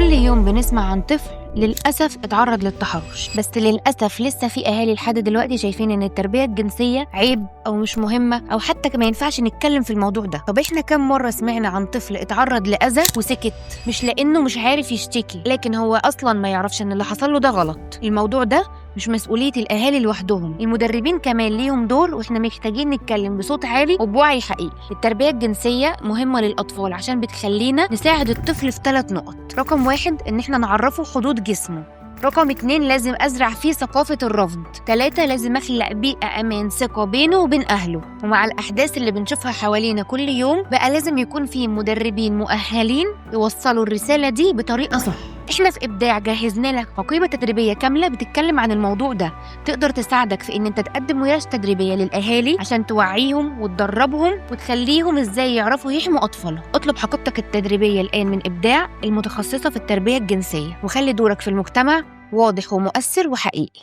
كل يوم بنسمع عن طفل للأسف اتعرض للتحرش، بس للأسف لسه في أهالي لحد دلوقتي شايفين إن التربية الجنسية عيب أو مش مهمة أو حتى ما ينفعش نتكلم في الموضوع ده. طب إحنا كم مرة سمعنا عن طفل اتعرض لأذى وسكت؟ مش لأنه مش عارف يشتكي، لكن هو أصلاً ما يعرفش إن اللي حصل له ده غلط. الموضوع ده مش مسؤولية الأهالي لوحدهم، المدربين كمان ليهم دور، وإحنا محتاجين نتكلم بصوت عالي وبوعي حقيقي. التربية الجنسية مهمة للأطفال عشان بتخلينا نساعد الطفل في 3 نقط. رقم 1 إن إحنا نعرفه حدود جسمه. رقم 2 لازم أزرع فيه ثقافة الرفض. 3 لازم أخلق بيئة أمان ثقة بينه وبين أهله. ومع الأحداث اللي بنشوفها حوالينا كل يوم بقى لازم يكون فيه مدربين مؤهلين يوصلوا الرسالة دي بطريقة صح. إحنا في إبداع جهزنا لك حقيبة تدريبية كاملة بتتكلم عن الموضوع ده، تقدر تساعدك في إن أنت تقدم ورش تدريبية للأهالي عشان توعيهم وتدربهم وتخليهم إزاي يعرفوا يحموا أطفالهم. اطلب حقيبتك التدريبية الآن من إبداع المتخصصة في التربية الجنسية، وخلي دورك في المجتمع واضح ومؤثر وحقيقي.